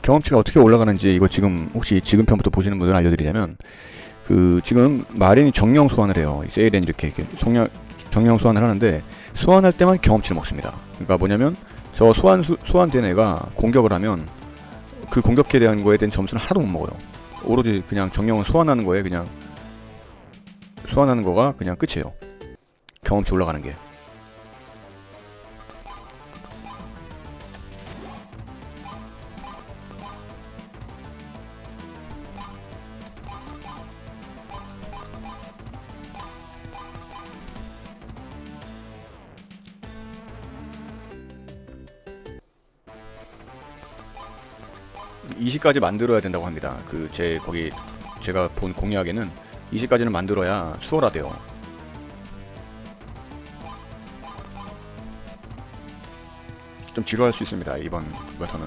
경험치가 어떻게 올라가는지 이거 지금 혹시 지금 편부터 보시는 분들 알려드리자면, 그 지금 마린이 정령 소환을 해요. 세일엔 이렇게 정령 소환을 하는데, 소환할 때만 경험치를 먹습니다. 그러니까 뭐냐면 저 소환된 애가 공격을 하면 그 공격에 대한 거에 대한 점수는 하나도 못 먹어요. 오로지 그냥 정령을 소환하는 거에 그냥 소환하는 거가 그냥 끝이에요. 경험치 올라가는 게. 이 시까지 만들어야 된다고 합니다. 그 거기 제가 본 공략에는 20까지는 만들어야 수월하대요. 좀 지루할 수 있습니다. 이번 턴은.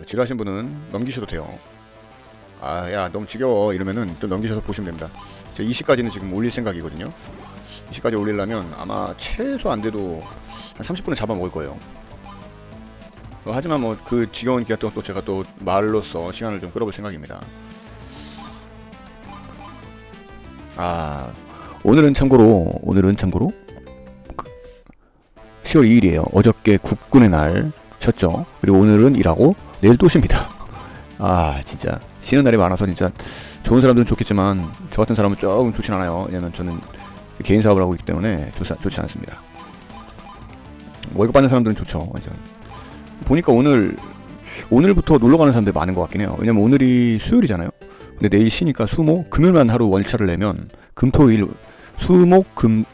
지루하신 분은 넘기셔도 돼요. 아, 야, 너무 지겨워 이러면은 또 넘기셔서 보시면 됩니다. 제 20까지는 지금 올릴 생각이거든요. 20까지 올리려면 아마 최소 안 돼도 한 30분은 잡아먹을 거예요. 하지만 뭐 그 지겨운 기간 동안 또 제가 또 말로써 시간을 좀 끌어볼 생각입니다. 아, 오늘은 참고로 10월 2일이에요. 어저께 국군의 날 쳤죠. 그리고 오늘은 일하고 내일 또 쉽니다. 아, 진짜 쉬는 날이 많아서 진짜 좋은 사람들은 좋겠지만 저 같은 사람은 조금 좋진 않아요. 왜냐면 저는 개인 사업을 하고 있기 때문에 좋지 않습니다. 월급 받는 사람들은 좋죠. 완전. 보니까 오늘부터 놀러 가는 사람들이 많은 것 같긴 해요. 왜냐면 오늘이 수요일이잖아요. 근데 내일 쉬니까 수목 금요일만 하루 월차를 내면 금토일 수목 금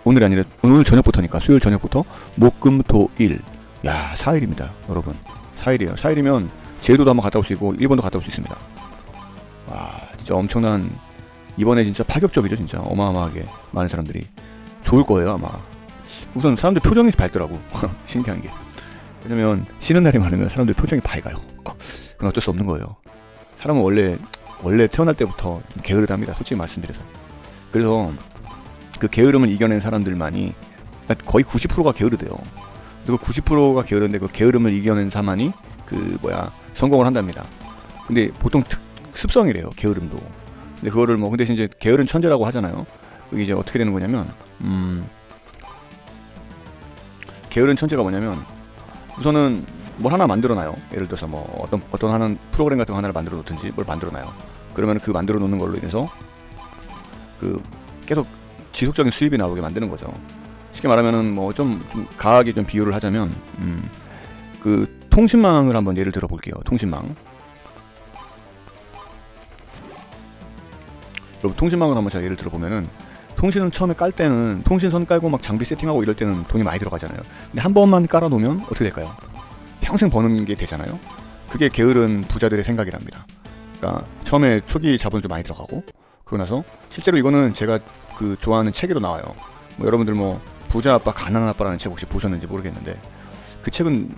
오늘이 아니라 오늘 저녁부터니까 수요일 저녁부터 목금토일, 야 4일입니다 여러분. 4일이에요 4일이면 제주도도 한번 갔다 올 수 있고 일본도 갔다 올 수 있습니다. 와 진짜 엄청난, 이번에 진짜 파격적이죠. 진짜 어마어마하게 많은 사람들이 좋을 거예요 아마. 우선 사람들 표정이 밝더라고. 신기한 게, 왜냐면 쉬는 날이 많으면 사람들 표정이 밝아요. 그건 어쩔 수 없는 거예요. 사람은 원래 태어날 때부터 좀 게으르답니다. 솔직히 말씀드려서. 그래서 그 게으름을 이겨낸 사람들만이 거의 90%가 게으르대요. 그리고 90%가 게으른데 그 게으름을 이겨낸 사람만이 성공을 한답니다. 근데 보통 습성이래요, 게으름도. 근데 그거를 근데 이제 게으른 천재라고 하잖아요. 그게 이제 어떻게 되는 거냐면, 게으른 천재가 뭐냐면, 우선은 뭘 하나 만들어놔요. 예를 들어서 어떤 하는 프로그램 같은 거 하나를 만들어 놓든지 뭘 만들어놔요. 그러면 그 만들어 놓는 걸로 인해서 계속 지속적인 수입이 나오게 만드는 거죠. 쉽게 말하면은 좀 가하게 좀 비유를 하자면, 그 통신망을 한번 예를 들어 볼게요. 통신망. 여러분 통신망을 한번 제가 예를 들어 보면은, 통신은 처음에 깔 때는 통신선 깔고 막 장비 세팅하고 이럴 때는 돈이 많이 들어가잖아요. 근데 한 번만 깔아 놓으면 어떻게 될까요? 평생 버는 게 되잖아요. 그게 게으른 부자들의 생각이랍니다. 그러니까 처음에 초기 자본은 좀 많이 들어가고, 그러고 나서 실제로 이거는 제가 그 좋아하는 책에도 나와요. 여러분들 부자 아빠 가난한 아빠라는 책 혹시 보셨는지 모르겠는데, 그 책은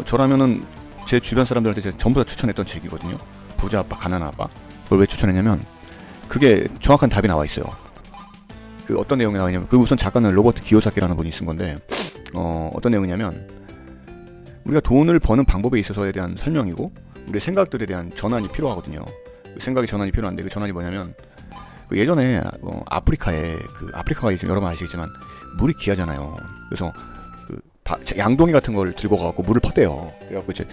저라면은 제 주변 사람들한테 제가 전부 다 추천했던 책이거든요. 부자 아빠 가난한 아빠. 그걸 왜 추천했냐면 그게 정확한 답이 나와 있어요. 그 어떤 내용이 나오냐면, 그 우선 작가는 로버트 기요사키라는 분이 쓴 건데, 어떤 내용이냐면, 우리가 돈을 버는 방법에 있어서에 대한 설명이고 우리의 생각들에 대한 전환이 필요하거든요. 그 생각의 전환이 필요한데, 그 전환이 뭐냐면, 예전에 아프리카가 요즘 여러 번 아시겠지만 물이 귀하잖아요. 그래서 양동이 같은 걸 들고 가고 물을 퍼대요. 그래갖고 이제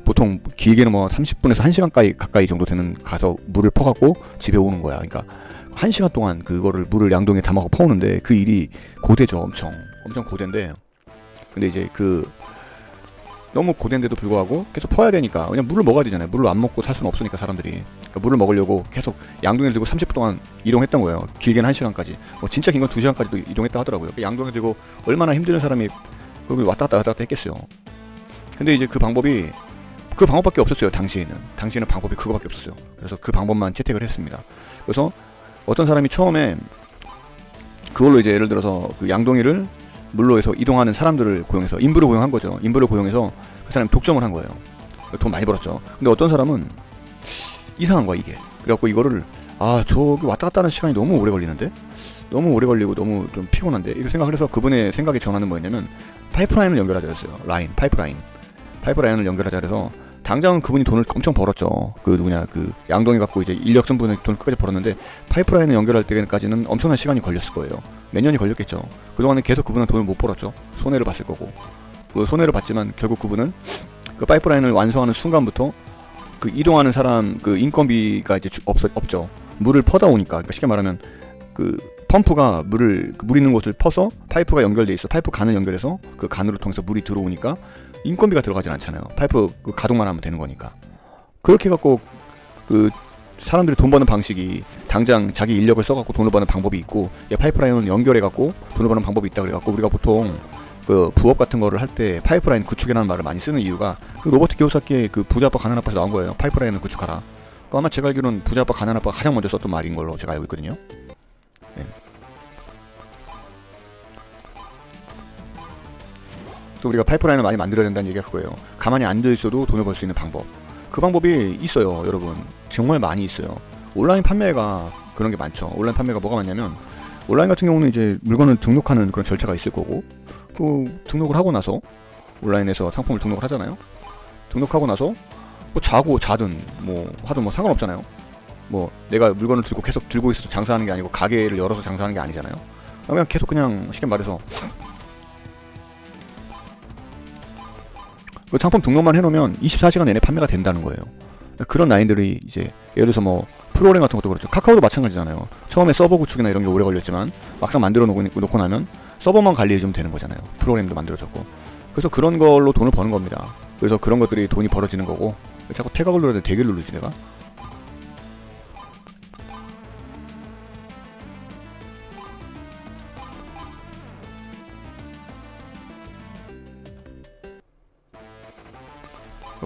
보통 길게는 30분에서 1시간 가까이 정도 되는 가서 물을 퍼갖고 집에 오는 거야. 그러니까 1시간 동안 물을 양동이에 담아서 퍼오는데, 그 일이 고되죠. 엄청 고된데, 근데 이제 너무 고된데도 불구하고 계속 퍼야 되니까, 왜냐면 물을 먹어야 되잖아요. 물을 안 먹고 살 수는 없으니까 사람들이. 그러니까 물을 먹으려고 계속 양동이를 들고 30분 동안 이동했던 거예요. 길게는 1시간까지. 진짜 긴 건 2시간까지도 이동했다 하더라고요. 양동이를 들고 얼마나 힘든 사람이 거기 왔다 갔다 했겠어요. 근데 이제 그 방법밖에 없었어요. 당시에는 방법이 그거밖에 없었어요. 그래서 그 방법만 채택을 했습니다. 그래서 어떤 사람이 처음에 그걸로 이제 예를 들어서 그 양동이를 물로 해서 이동하는 사람들을 고용해서 인부를 고용한 거죠. 인부를 고용해서 그 사람이 독점을 한 거예요. 돈 많이 벌었죠. 근데 어떤 사람은 이상한 거야 이게. 그래갖고 이거를 저기 왔다 갔다 하는 시간이 너무 오래 걸리는데 너무 오래 걸리고 너무 좀 피곤한데 이렇게 생각을 해서 그분의 생각의 전환은 뭐였냐면 파이프라인을 연결하자였어요. 파이프라인을 연결하자 그래서 당장은 그분이 돈을 엄청 벌었죠. 그 누구냐 그 양동이 갖고 이제 인력선분의 돈을 끝까지 벌었는데 파이프라인을 연결할 때까지는 엄청난 시간이 걸렸을 거예요. 몇 년이 걸렸겠죠. 그동안은 계속 그분은 돈을 못 벌었죠. 손해를 봤을 거고 그 손해를 봤지만 결국 그분은 그 파이프라인을 완성하는 순간부터 그 이동하는 사람 그 인건비가 이제 없죠. 물을 퍼다 오니까 그러니까 쉽게 말하면 그 펌프가 물 있는 곳을 퍼서 파이프가 연결돼 있어. 파이프 간을 연결해서 그 간으로 통해서 물이 들어오니까 인건비가 들어가진 않잖아요. 파이프 그 가동만 하면 되는 거니까. 그렇게 갖고 그 사람들이 돈 버는 방식이 당장 자기 인력을 써갖고 돈을 버는 방법이 있고 파이프라인을 연결해갖고 돈을 버는 방법이 있다 그래갖고 우리가 보통 그 부업 같은 거를 할 때 파이프라인 구축이라는 말을 많이 쓰는 이유가 그 로버트 키오사키의 그 부자 아빠 가난 아빠에서 나온 거예요. 파이프라인을 구축하라. 그 아마 제가 알기로는 부자 아빠 가난 아빠가 가장 먼저 썼던 말인 걸로 제가 알고 있거든요. 네. 또 우리가 파이프라인을 많이 만들어야 된다는 얘기가 그거예요. 가만히 앉아 있어도 돈을 벌 수 있는 방법. 그 방법이 있어요, 여러분. 정말 많이 있어요. 온라인 판매가 그런 게 많죠. 온라인 판매가 뭐가 많냐면 온라인 같은 경우는 이제 물건을 등록하는 그런 절차가 있을 거고 그 등록을 하고 나서 온라인에서 상품을 등록을 하잖아요. 등록하고 나서 뭐 자든 뭐 하든 뭐 상관없잖아요. 뭐 내가 물건을 계속 들고 있어서 장사하는 게 아니고 가게를 열어서 장사하는 게 아니잖아요. 그냥 계속 그냥 쉽게 말해서 그 상품 등록만 해놓으면 24시간 내내 판매가 된다는 거예요. 그런 라인들이 이제 예를 들어서 뭐 프로그램 같은 것도 그렇죠. 카카오도 마찬가지잖아요. 처음에 서버 구축이나 이런 게 오래 걸렸지만 막상 만들어 놓고 나면 서버만 관리해주면 되는 거잖아요. 프로그램도 만들어졌고. 그래서 그런 걸로 돈을 버는 겁니다. 그래서 그런 것들이 돈이 벌어지는 거고. 자꾸 태각을 눌러야 돼. 대기를 누르지 내가.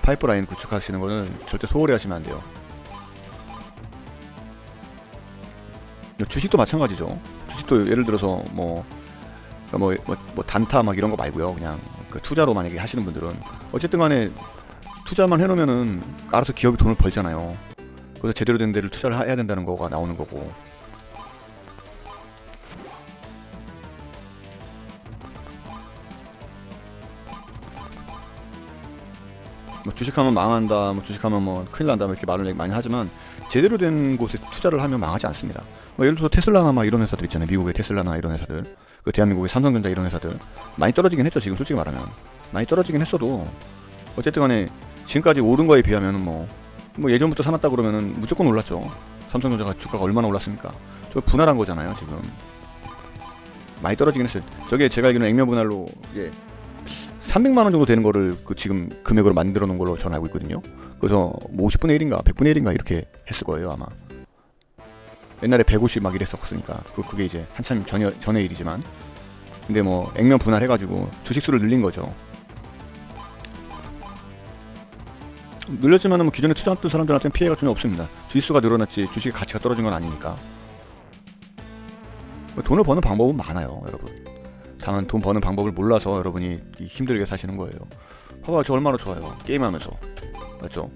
파이프라인 구축하시는 거는 절대 소홀히 하시면 안 돼요. 주식도 마찬가지죠. 주식도 예를 들어서 뭐 단타 막 이런 거 말고요. 그냥 그 투자로 만약에 하시는 분들은 어쨌든 간에 투자만 해놓으면은 알아서 기업이 돈을 벌잖아요. 그래서 제대로 된 데를 투자를 해야 된다는 거가 나오는 거고. 뭐 주식하면 망한다, 뭐 주식하면 뭐 큰일 난다, 뭐 이렇게 말을 많이 하지만 제대로 된 곳에 투자를 하면 망하지 않습니다. 뭐 예를 들어서 테슬라나 막 이런 회사들 있잖아요. 미국의 테슬라나 이런 회사들, 그 대한민국의 삼성전자 이런 회사들 많이 떨어지긴 했죠. 지금 솔직히 말하면 많이 떨어지긴 했어도 어쨌든 간에 지금까지 오른 거에 비하면 뭐 예전부터 사놨다 그러면은 무조건 올랐죠. 삼성전자가 주가가 얼마나 올랐습니까? 저 분할한 거잖아요. 지금 많이 떨어지긴 했어요. 저게 제가 알기로는 액면 분할로 이게 300만원 정도 되는 거를 그 지금 금액으로 만들어 놓은 걸로 저는 알고 있거든요. 그래서 뭐 50분의 1인가 100분의 1인가 이렇게 했을 거예요 아마. 옛날에 150 막 이랬었으니까 그게 이제 한참 전의 일이지만 근데 뭐 액면 분할해가지고 주식수를 늘린 거죠. 늘렸지만은 뭐 기존에 투자했던 사람들한테는 피해가 전혀 없습니다. 주식수가 늘어났지 주식의 가치가 떨어진 건 아니니까. 돈을 버는 방법은 많아요 여러분. 다만 돈 버는 방법을 몰라서 여러분이 힘들게 사시는 거예요. 봐봐 저 얼마나 좋아요. 게임하면서 맞죠?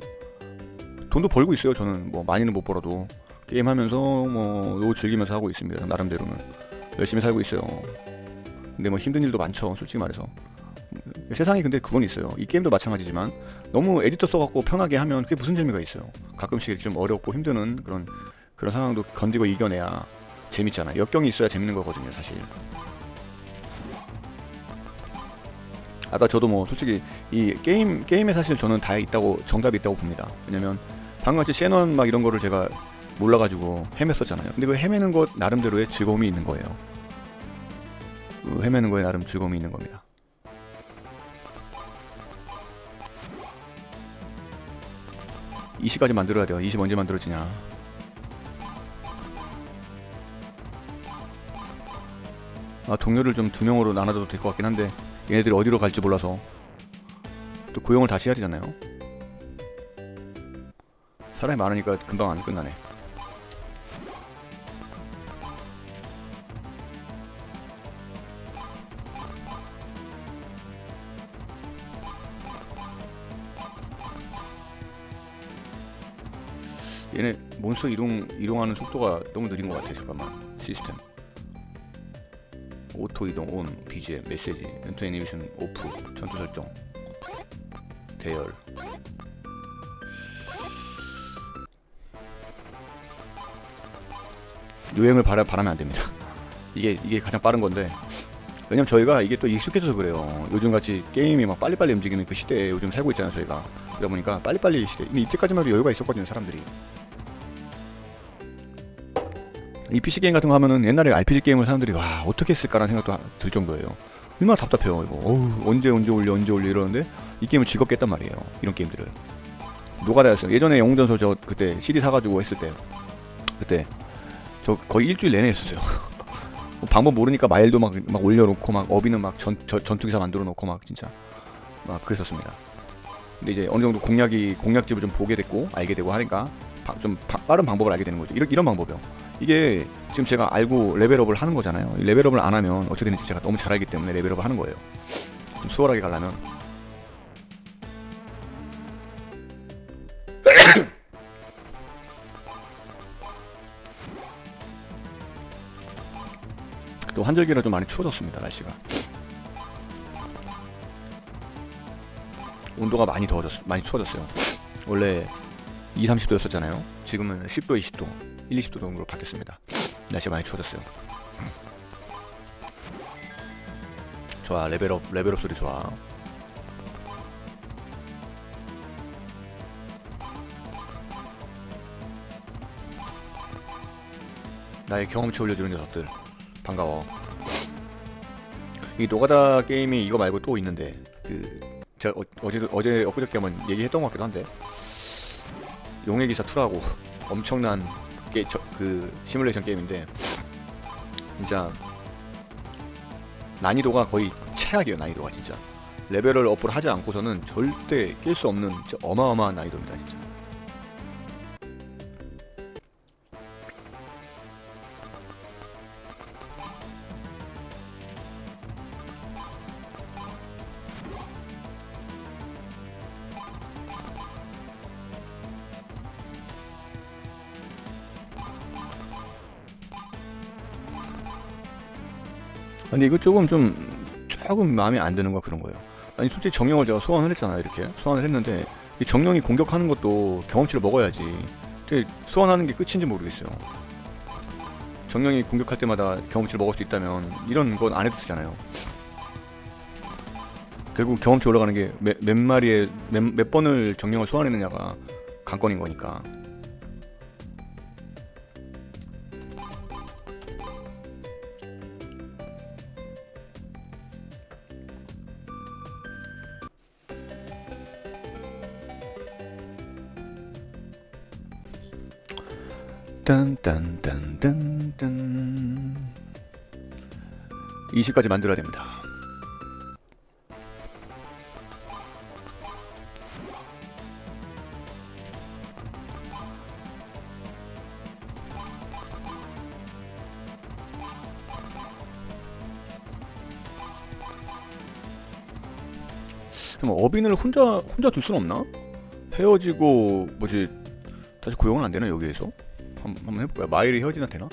돈도 벌고 있어요. 저는 뭐 많이는 못 벌어도 게임하면서 뭐 즐기면서 하고 있습니다. 나름대로는 열심히 살고 있어요. 근데 뭐 힘든 일도 많죠. 솔직히 말해서 세상에. 근데 그건 있어요. 이 게임도 마찬가지지만 너무 에디터 써갖고 편하게 하면 그게 무슨 재미가 있어요. 가끔씩 좀 어렵고 힘드는 그런 상황도 건디고 이겨내야 재밌잖아. 역경이 있어야 재밌는 거거든요 사실. 아까 저도 뭐 솔직히 이 게임에 사실 저는 다 있다고 정답이 있다고 봅니다. 왜냐면 방금같이 셰넌 막 이런 거를 제가 몰라가지고 헤맸었잖아요. 근데 그 헤매는 것 나름대로의 즐거움이 있는 거예요. 그 헤매는 거에 나름 즐거움이 있는 겁니다. 이 시까지 만들어야 돼요. 이 시 언제 만들어지냐. 동료를 좀 2명으로 나눠줘도 될 것 같긴 한데 얘네들이 어디로 갈지 몰라서 또 고용을 다시 해야 되잖아요. 사람이 많으니까 금방 안 끝나네. 얘네 몬스터 이동하는 속도가 너무 느린 것 같아. 잠깐만 시스템 오토 이동 온, BGM, 메시지, 엔터 애니메이션 오프, 전투 설정, 대열. 요행을 바라면 안 됩니다. 이게 가장 빠른 건데, 왜냐면 저희가 이게 또 익숙해져서 그래요. 요즘같이 게임이 막 빨리빨리 움직이는 그 시대에 요즘 살고 있잖아요, 저희가. 그러다 보니까 빨리빨리 시대. 근데 이때까지만 해도 여유가 있었거든요, 사람들이. 이 PC 게임 같은 거 하면은 옛날에 RPG 게임을 사람들이 와 어떻게 했을까라는 생각도 들 정도예요. 얼마나 답답해요 이거. 어우, 언제 올려 이러는데 이 게임을 즐겁게 했단 말이에요. 이런 게임들을 노가다였어요. 예전에 영웅전설 저 그때 CD 사가지고 했을 때 그때 저 거의 일주일 내내 했었어요. 방법 모르니까 마일도 막 올려놓고 막 어비는 막 전투기사 만들어 놓고 막 진짜 막 그랬었습니다. 근데 이제 어느 정도 공략집을 좀 보게 됐고 알게 되고 하니까 좀 빠른 방법을 알게 되는 거죠. 이런 방법이요. 이게 지금 제가 알고 레벨업을 하는 거잖아요. 레벨업을 안 하면 어떻게 되는지 제가 너무 잘 알기 때문에 레벨업을 하는 거예요. 좀 수월하게 가려면. 또 환절기라 좀 많이 추워졌습니다. 날씨가. 온도가 많이 추워졌어요. 원래 2, 30도였었잖아요. 지금은 10도, 20도, 1, 20도 정도로 바뀌었습니다. 날씨가 많이 추워졌어요. 좋아, 레벨업 소리 좋아. 나의 경험치 올려주는 녀석들 반가워. 이 노가다 게임이 이거 말고 또 있는데 그 제가 어제 엊그저께 한번 얘기했던 것 같기도 한데 용의 기사 2라고 엄청난 그 시뮬레이션 게임인데 진짜 난이도가 거의 최악이에요. 난이도가 진짜 레벨을 업을 하지 않고서는 절대 깰 수 없는 진짜 어마어마한 난이도입니다. 진짜. 근데 이거 조금 마음에 안 드는 거 그런 거예요. 아니 솔직히 정령을 제가 소환을 했잖아요. 이렇게 소환을 했는데 이 정령이 공격하는 것도 경험치를 먹어야지. 근데 소환하는 게 끝인지 모르겠어요. 정령이 공격할 때마다 경험치를 먹을 수 있다면 이런 건 안 해도 되잖아요. 결국 경험치 올라가는 게 몇 번을 정령을 소환했느냐가 관건인 거니까. 딴딴딴딴딴 20까지 만들어야 됩니다. 그럼 어빈을 혼자 둘 수는 없나? 헤어지고 뭐지 다시 고용은 안 되나 여기에서? 한번 해볼까요? 마일이 헤어지나 되나?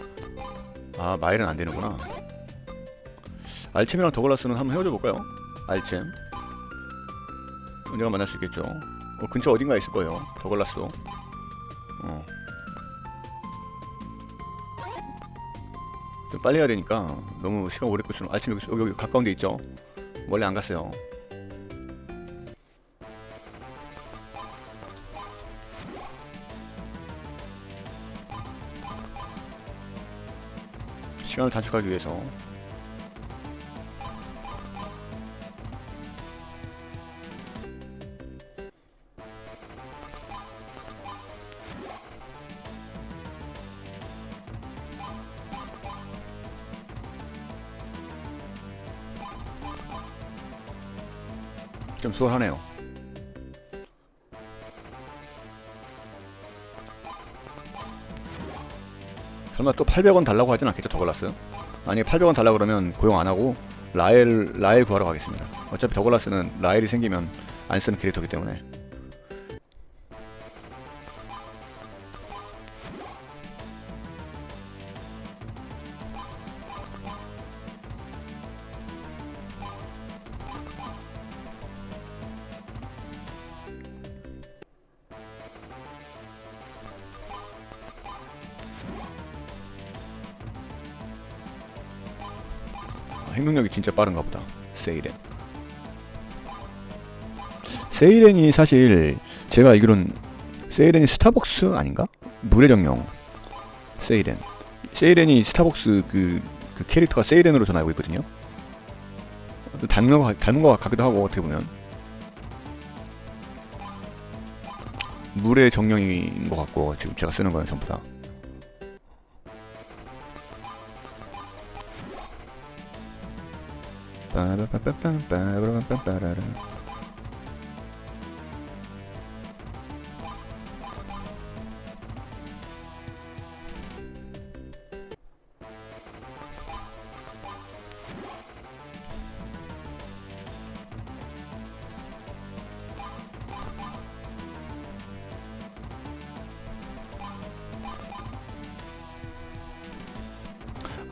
아 마일은 안 되는구나. 알챔이랑 더글라스는 한번 헤어져 볼까요? 알챔 언젠가 만날 수 있겠죠. 근처 어딘가에 있을 거예요. 더글라스도. 좀 빨리 해야 되니까 너무 시간 오래 끌수록 알챔 여기 가까운 데 있죠. 멀리 안 갔어요. 시간을 단축하기 위해서 좀 수월하네요. 설마 또 800원 달라고 하진 않겠죠, 더글라스? 만약에 800원 달라고 그러면 고용 안 하고 라엘 구하러 가겠습니다. 어차피 더글라스는 라엘이 생기면 안 쓰는 캐릭터이기 때문에. 행동력이 진짜 빠른가 보다. 세이렌. 세이렌이 사실 제가 알기론 세이렌이 스타벅스 아닌가? 물의 정령. 세이렌. 세이렌이 스타벅스 그 캐릭터가 세이렌으로 전 알고 있거든요. 닮은 거 같기도 하고 어떻게 보면 물의 정령인 것 같고 지금 제가 쓰는 거는 전부 다.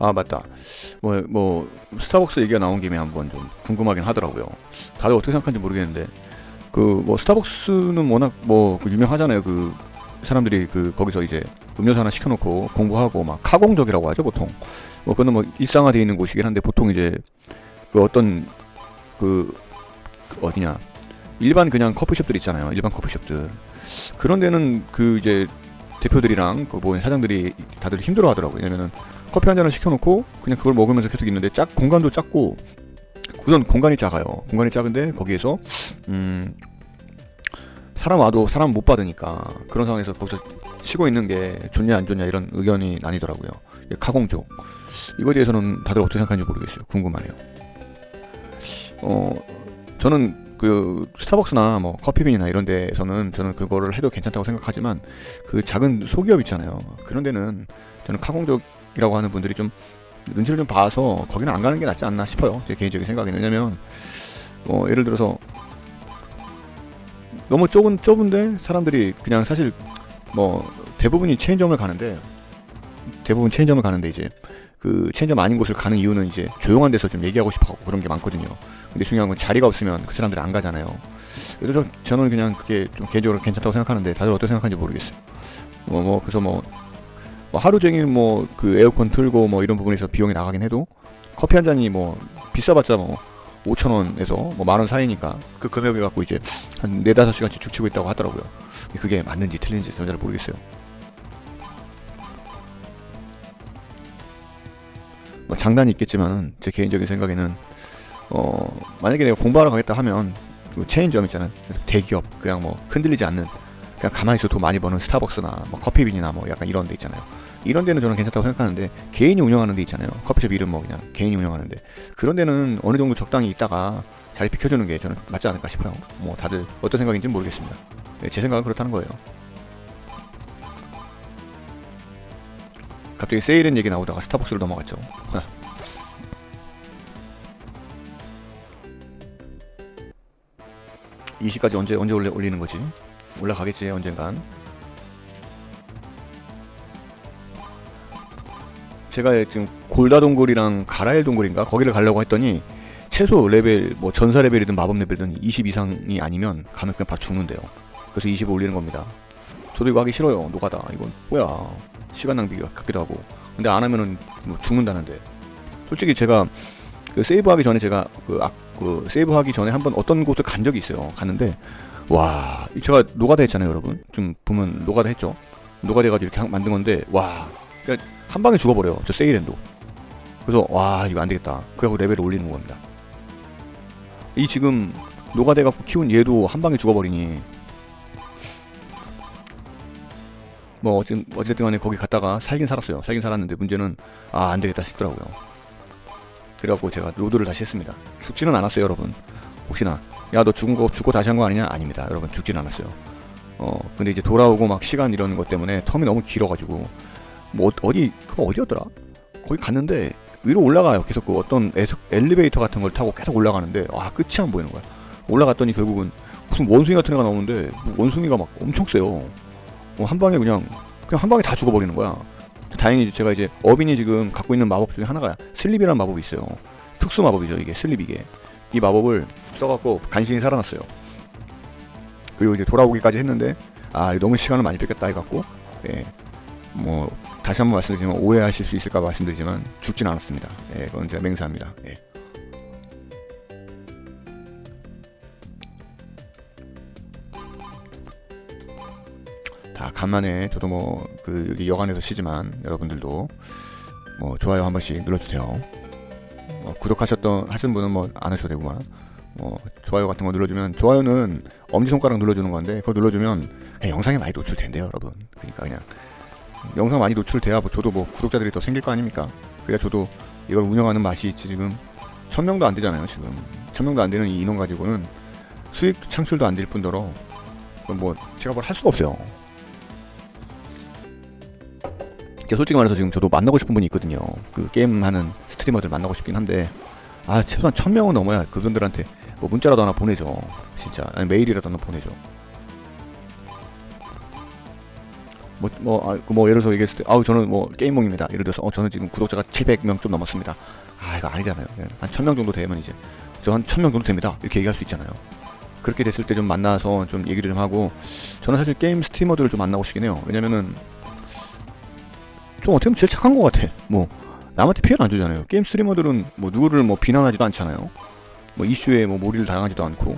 아 맞다. 뭐 스타벅스 얘기가 나온 김에 한번 좀 궁금하긴 하더라고요. 다들 어떻게 생각하는지 모르겠는데 그 뭐 스타벅스는 워낙 그 유명하잖아요. 그 사람들이 그 거기서 이제 음료수 하나 시켜놓고 공부하고 막 카공족이라고 하죠 보통. 뭐 그거는 뭐 일상화되어 있는 곳이긴 한데 보통 이제 그 어떤 그 어디냐 일반 그냥 커피숍들 있잖아요. 일반 커피숍들 그런 데는 그 이제 대표들이랑 그 뭐 사장들이 다들 힘들어하더라고요. 왜냐면은 커피 한 잔을 시켜놓고 그냥 그걸 먹으면서 계속 있는데 공간도 작고 우선 공간이 작아요. 공간이 작은데 거기에서 사람 와도 사람 못 받으니까 그런 상황에서 거기서 쉬고 있는 게 좋냐 안 좋냐 이런 의견이 나뉘더라고요. 카공족 이거에 대해서는 다들 어떻게 생각하는지 모르겠어요. 궁금하네요. 저는 그 스타벅스나 뭐 커피빈이나 이런 데에서는 저는 그거를 해도 괜찮다고 생각하지만 그 작은 소기업 있잖아요. 그런 데는 저는 카공족이라고 하는 분들이 좀 눈치를 좀 봐서 거기는 안 가는 게 낫지 않나 싶어요. 제 개인적인 생각에는. 왜냐면 예를 들어서 너무 좁은데 사람들이 그냥 사실 대부분 체인점을 가는데 이제 그 체인점 아닌 곳을 가는 이유는 이제 조용한 데서 좀 얘기하고 싶어하고 그런 게 많거든요. 근데 중요한 건 자리가 없으면 그 사람들이 안 가잖아요. 그래서 저는 그냥 그게 좀 개인적으로 괜찮다고 생각하는데 다들 어떻게 생각하는지 모르겠어요. 그래서 하루 종일 그 에어컨 틀고 이런 부분에서 비용이 나가긴 해도 커피 한 잔이 비싸봤자 5,000원에서 10,000원 사이니까 그 금액을 갖고 이제 한 4-5시간씩 죽치고 있다고 하더라고요. 그게 맞는지 틀린지 저는 잘 모르겠어요. 장단이 있겠지만 제 개인적인 생각에는 만약에 내가 공부하러 가겠다 하면 그 체인점 있잖아요. 대기업 그냥 흔들리지 않는 그냥 가만히 있어도 돈 많이 버는 스타벅스나 커피빈이나 약간 이런 데 있잖아요. 이런 데는 저는 괜찮다고 생각하는데 개인이 운영하는 데 있잖아요. 커피숍 이름 그냥 개인이 운영하는데 그런 데는 어느 정도 적당히 있다가 자리 비켜주는 게 저는 맞지 않을까 싶어요. 다들 어떤 생각인지 모르겠습니다. 네, 제 생각은 그렇다는 거예요. 갑자기 세일은 얘기 나오다가 스타벅스로 넘어갔죠. 이 시까지 언제 올리는 거지? 올라가겠지 언젠간. 제가 지금 골다동굴이랑 가라엘 동굴인가 거기를 가려고 했더니 최소 레벨 전사 레벨이든 마법 레벨이든 20 이상이 아니면 가면 그냥 바로 죽는데요. 그래서 20 올리는 겁니다. 저도 이거 하기 싫어요. 노가다. 이건 뭐야? 시간 낭비 같기도 하고. 근데 안 하면은 죽는다는데. 솔직히 제가 그 세이브하기 전에 제가 그 세이브하기 전에 한번 어떤 곳을 간 적이 있어요. 갔는데 와, 제가 노가다 했잖아요, 여러분. 좀 보면 노가다 했죠. 노가다 해가지고 이렇게 만든 건데 와, 그러니까 한 방에 죽어버려요. 저 세이렌도. 그래서 와, 이거 안 되겠다. 그래갖고 레벨을 올리는 겁니다. 이 지금 노가다 갖고 키운 얘도 한 방에 죽어버리니. 어쨌든 간에 거기 갔다가 살긴 살았어요. 살긴 살았는데 문제는 안 되겠다 싶더라고요. 그래갖고 제가 로드를 다시 했습니다. 죽지는 않았어요, 여러분. 혹시나 야, 너 죽고 다시 한 거 아니냐? 아닙니다, 여러분. 죽지는 않았어요. 근데 이제 돌아오고 시간 이런 것 때문에 텀이 너무 길어가지고 그거 어디였더라? 거기 갔는데 위로 올라가요. 계속 그 어떤 엘리베이터 같은 걸 타고 계속 올라가는데 끝이 안 보이는 거야. 올라갔더니 결국은 무슨 원숭이 같은 애가 나오는데 원숭이가 엄청 세요. 한 방에 그냥 한 방에 다 죽어버리는 거야. 다행히 제가 이제 어빈이 지금 갖고 있는 마법 중에 하나가 슬립이라는 마법이 있어요. 특수 마법이죠, 이게 슬립 이게. 이 마법을 써갖고 간신히 살아났어요. 그리고 이제 돌아오기까지 했는데 너무 시간을 많이 뺏겼다 해갖고 다시 한번 말씀드리지만 오해하실 수 있을까 말씀드리지만 죽진 않았습니다. 그건 제가 맹세합니다. 자, 간만에 저도 뭐 그 여기 여관에서 쉬지만 여러분들도 뭐 좋아요 한 번씩 눌러주세요. 하신 분은 뭐 안 하셔도 되구만. 좋아요 같은 거 눌러주면, 좋아요는 엄지손가락 눌러주는 건데 그거 눌러주면 그냥 영상에 많이 노출된대요, 여러분. 그러니까 그냥 영상 많이 노출돼야 뭐 저도 뭐 구독자들이 더 생길 거 아닙니까? 그래야 저도 이걸 운영하는 맛이 있지. 지금 1000명도 안 되잖아요. 지금 1000명도 안 되는 이 인원 가지고는 수익 창출도 안 될 뿐더러 뭐 제가 뭘 할 수가 없어요. 제가 솔직히 말해서 지금 저도 만나고 싶은 분이 있거든요. 그 게임 하는 스트리머들 만나고 싶긴 한데, 최소한 1000명은 넘어야 그분들한테 뭐 문자라도 하나 보내죠. 진짜. 아니 메일이라도 하나 보내죠. 예를 들어서 얘기했을 때, 저는 뭐 게임몽입니다. 예를 들어서 저는 지금 구독자가 700명 좀 넘었습니다. 이거 아니잖아요. 한 1000명 정도 되면 이제 저 한 1000명 정도 됩니다, 이렇게 얘기할 수 있잖아요. 그렇게 됐을 때 좀 만나서 좀 얘기를 좀 하고, 저는 사실 게임 스트리머들을 좀 만나고 싶긴 해요. 왜냐면은 좀 어떻게 보면 제일 착한 것 같아. 뭐 남한테 피해를 안 주잖아요. 게임 스트리머들은 뭐 누구를 뭐 비난하지도 않잖아요. 뭐 이슈에 뭐 몰이를 당하지도 않고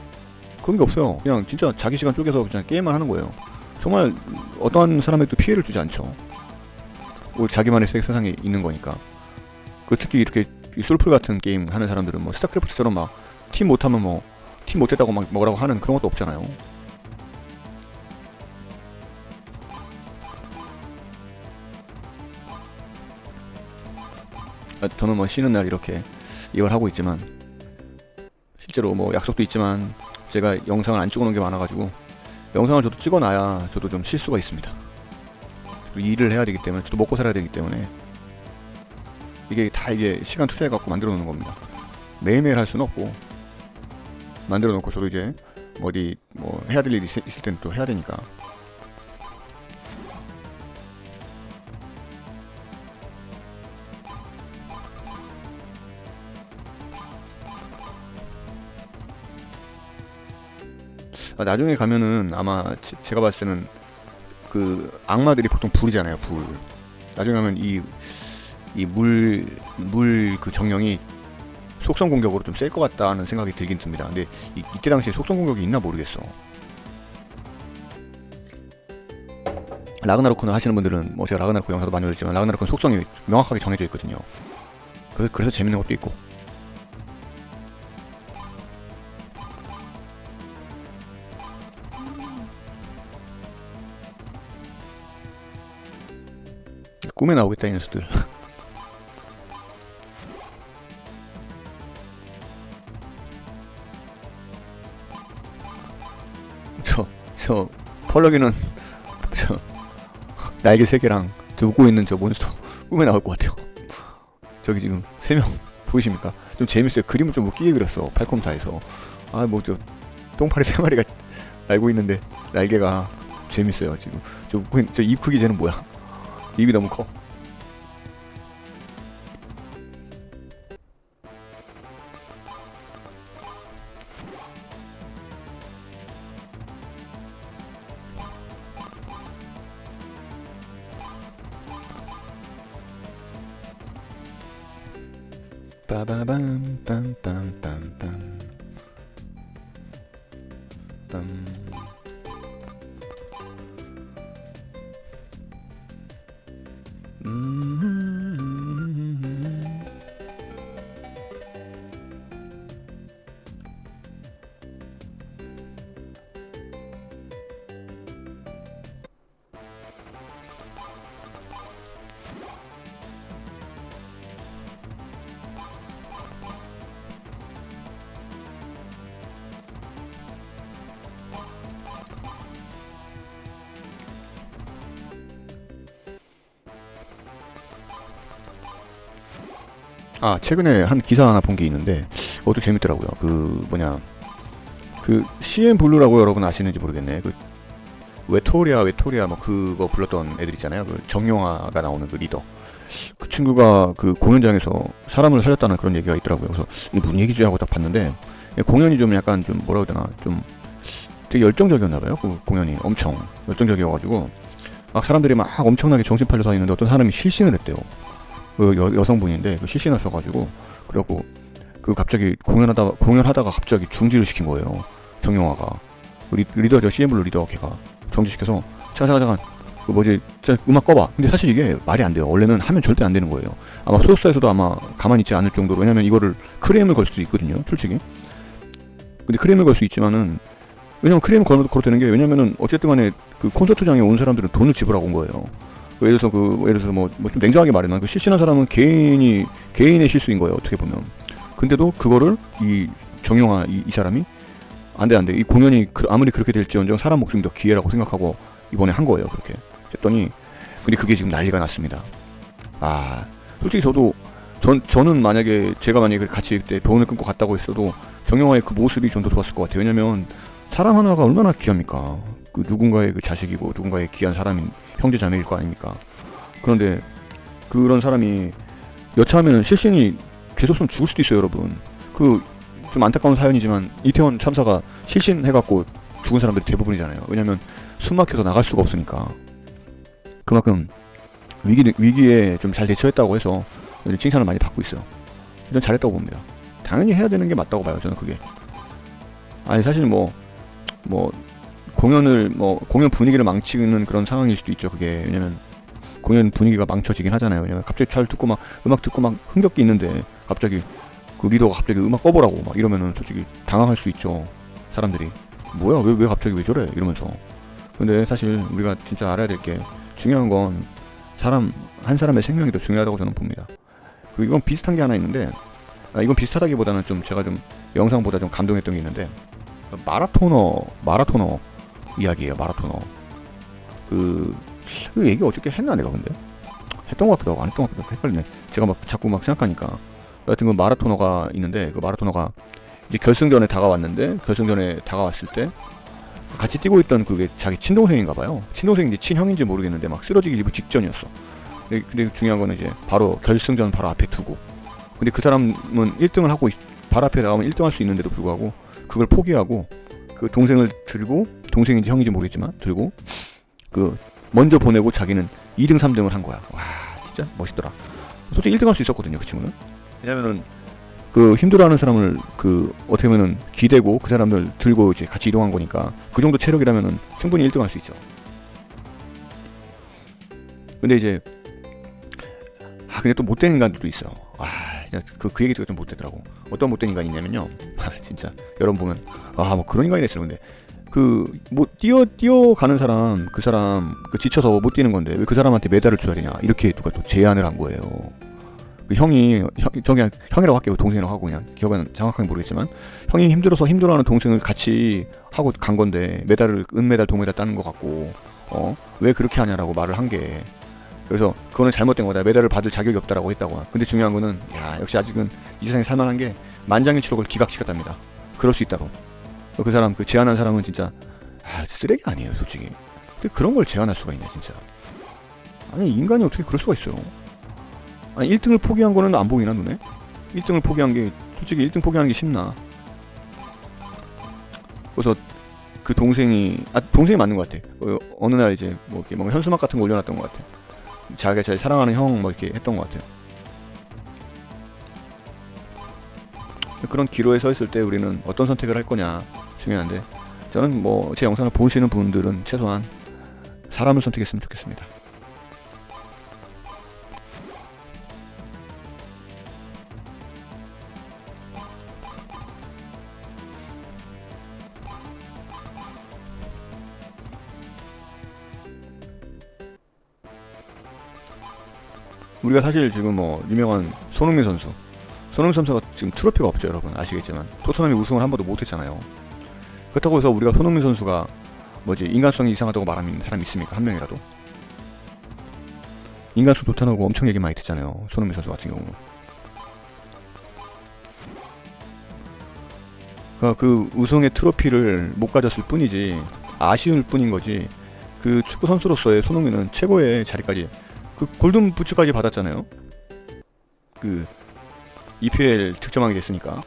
그런 게 없어요. 그냥 진짜 자기 시간 쪼개서 그냥 게임만 하는 거예요. 정말 어떠한 사람에게도 피해를 주지 않죠. 자기만의 세상에 있는 거니까. 특히 이렇게 솔플 같은 게임 하는 사람들은 뭐 스타크래프트처럼 막 팀 못하면 뭐 팀 못했다고 막 뭐라고 하는 그런 것도 없잖아요. 저는 뭐 쉬는 날 이렇게 이걸 하고 있지만, 실제로 뭐 약속도 있지만 제가 영상을 안 찍어놓은 게 많아가지고 영상을 저도 찍어놔야 저도 좀 쉴 수가 있습니다. 일을 해야 되기 때문에, 저도 먹고 살아야 되기 때문에 이게 시간 투자해갖고 만들어 놓는 겁니다. 매일매일 할 수는 없고 만들어 놓고 저도 이제 어디 뭐 해야 될 일이 있을 때는 또 해야 되니까. 나중에 가면은 아마 제가 봤을 때는 그 악마들이 보통 불이잖아요, 불. 나중에 가면 이 물 그 정령이 속성 공격으로 좀 셀 것 같다는 생각이 들긴 듭니다. 근데 이때 당시에 속성 공격이 있나 모르겠어. 라그나로크는 하시는 분들은 뭐 제가 라그나로크 영상도 많이 올렸지만 라그나로크는 속성이 명확하게 정해져 있거든요. 그래서 재밌는 것도 있고. 꿈에 나오겠다, 이 녀석들. 저 펄럭이는 저 날개 3개랑 저 웃고 있는 저 몬스터 꿈에 나올 것 같아요. 저기 지금 3명 보이십니까? 좀 재밌어요. 그림을 좀 웃기게 그렸어, 팔콤사에서. 뭐 저 똥파리 3마리가 날고 있는데 날개가 재밌어요. 지금 저 웃고 있는 저 입 크기 쟤는 뭐야? 입이 너무 커. 빠바밤 빰빰빰빰 빰. 최근에 한 기사 하나 본 게 있는데 그것도 재밌더라고요. 그 CM 블루라고 여러분 아시는지 모르겠네. 그 외토리아 뭐 그거 불렀던 애들 있잖아요. 그 정용화가 나오는 그 리더. 그 친구가 그 공연장에서 사람을 살렸다는 그런 얘기가 있더라고요. 그래서 이게 무슨 얘기지 하고 딱 봤는데, 공연이 좀 약간 좀 뭐라고 해야 되나, 좀 되게 열정적이었나봐요. 그 공연이 엄청 열정적이어가지고 막 사람들이 막 엄청나게 정신 팔려 서 있는데 어떤 사람이 실신을 했대요. 그 여성분인데 그 실신하셔가지고, 그래갖고 그 갑자기 공연하다가 갑자기 중지를 시킨 거예요. 정용화가. 리더, 저 CM블루 리더 걔가 정지시켜서 잠깐 그 뭐지, 진짜 음악 꺼봐. 근데 사실 이게 말이 안 돼요. 원래는 하면 절대 안 되는 거예요. 아마 소속사에서도 아마 가만히 있지 않을 정도로. 왜냐면 이거를 크레임을 걸 수도 있거든요, 솔직히. 근데 크레임을 걸 수 있지만은, 왜냐면 크레임을 걸어도 되는 게, 왜냐면은 어쨌든 간에 그 콘서트장에 온 사람들은 돈을 지불하고 온 거예요. 예를 들어서 좀 냉정하게 말하면 그 실신한 사람은 개인의 실수인 거예요, 어떻게 보면. 근데도 그거를 이 정용화 이 사람이 안 돼. 이 공연이 아무리 그렇게 될지언정 사람 목숨이 더 귀해라고 생각하고 이번에 한 거예요, 그렇게. 했더니, 근데 그게 지금 난리가 났습니다. 아, 솔직히 저는 제가 만약에 같이 그때 병원을 끊고 갔다고 했어도 정영화의 그 모습이 좀 더 좋았을 것 같아요. 왜냐면 사람 하나가 얼마나 귀합니까? 그 누군가의 그 자식이고 누군가의 귀한 사람인 형제 자매일 거 아닙니까? 그런데 그런 사람이 여차하면 실신이 죄송스러면 죽을 수도 있어요, 여러분. 그 좀 안타까운 사연이지만 이태원 참사가 실신해갖고 죽은 사람들이 대부분이잖아요. 왜냐면 숨 막혀서 나갈 수가 없으니까. 그만큼 위기에 좀 잘 대처했다고 해서 칭찬을 많이 받고 있어요. 전 잘했다고 봅니다. 당연히 해야 되는 게 맞다고 봐요, 저는 그게. 아니 사실 공연 분위기를 망치는 그런 상황일 수도 있죠, 그게. 왜냐면 공연 분위기가 망쳐지긴 하잖아요. 왜냐면 갑자기 잘 듣고 막 음악 듣고 막 흥겹게 있는데 갑자기 그 리더가 갑자기 음악 꺼보라고 막 이러면은 솔직히 당황할 수 있죠, 사람들이. 뭐야, 왜 갑자기 왜 저래 이러면서. 근데 사실 우리가 진짜 알아야 될 게, 중요한 건 한 사람의 생명이 더 중요하다고 저는 봅니다. 그리고 이건 비슷한 게 하나 있는데, 이건 비슷하다기보다는 좀 제가 좀 영상보다 좀 감동했던 게 있는데, 마라토너 이야기예요. 마라토너. 그 얘기 어저께 했나 내가. 근데 했던 것 같기도 하고 안 했던 것 같기도 하고 헷갈리네. 제가 막 자꾸 막 생각하니까. 여하튼 그 마라토너가 있는데, 그 마라토너가 이제 결승전에 다가왔을 때 같이 뛰고 있던 그게 자기 친동생인가 봐요. 친동생인지 친형인지 모르겠는데 막 쓰러지기 일부 직전이었어. 근데 중요한 거는 이제 바로 결승전 바로 앞에 두고, 근데 그 사람은 1등을 하고 바로 앞에 나가면 1등 할 수 있는데도 불구하고 그걸 포기하고 그 동생을 들고, 동생인지 형인지 모르겠지만 들고 그 먼저 보내고 자기는 2등 3등을 한 거야. 와, 진짜 멋있더라. 솔직히 1등 할 수 있었거든요, 그 친구는. 왜냐면은 그 힘들어하는 사람을 그 어떻게 보면은 기대고 그 사람들 들고 이제 같이 이동한 거니까 그 정도 체력이라면은 충분히 1등 할 수 있죠. 근데 이제 근데 또 못된 인간들도 있어. 그 얘기가 좀 못되더라고. 어떤 못된 인간이 있냐면요. 진짜 여러분 보면 뭐 그런 인간이 있어요. 근데 그 뭐 뛰어가는 사람, 그 사람 그 지쳐서 못 뛰는 건데 왜 그 사람한테 메달을 줘야 되냐, 이렇게 누가 또 제안을 한 거예요. 그 형이라고 할게요. 동생이라고 하고, 그냥 기억은 정확하게 모르겠지만 형이 힘들어하는 동생을 같이 하고 간 건데 메달을 은메달 동메달 따는 것 같고 왜 그렇게 하냐라고 말을 한 게, 그래서 그거는 잘못된 거다, 메달을 받을 자격이 없다라고 했다고. 근데 중요한 거는 역시 아직은 이 세상에 살만한 게 만장일치록을 기각시켰답니다. 그럴 수 있다고. 그 사람, 그 제안한 사람은 진짜 쓰레기 아니에요, 솔직히. 근데 그런 걸 제안할 수가 있냐, 진짜. 아니, 인간이 어떻게 그럴 수가 있어요. 아니, 1등을 포기한 거는 안 보이나, 눈에? 1등을 포기한 게, 솔직히 1등 포기하는 게 쉽나. 그래서 그 동생이 맞는 것 같아. 어느 날 이제 이렇게 뭔가 현수막 같은 거 올려놨던 것 같아. 자기가 제일 사랑하는 형 이렇게 했던 것 같아요. 그런 기로에 서 있을 때 우리는 어떤 선택을 할 거냐 중요한데, 저는 제 영상을 보시는 분들은 최소한 사람을 선택했으면 좋겠습니다. 우리가 사실 지금 유명한 손흥민 선수가 지금 트로피가 없죠, 여러분 아시겠지만. 토트넘이 우승을 한 번도 못했잖아요. 그렇다고 해서 우리가 손흥민 선수가 인간성이 이상하다고 말하는 사람이 있습니까? 한 명이라도. 인간성 좋다고 엄청 얘기 많이 듣잖아요, 손흥민 선수 같은 경우는. 그 우승의 트로피를 못 가졌을 뿐이지, 아쉬울 뿐인 거지. 그 축구 선수로서의 손흥민은 최고의 자리까지, 그 골든 부츠까지 받았잖아요. 그 EPL 득점왕이 됐으니까.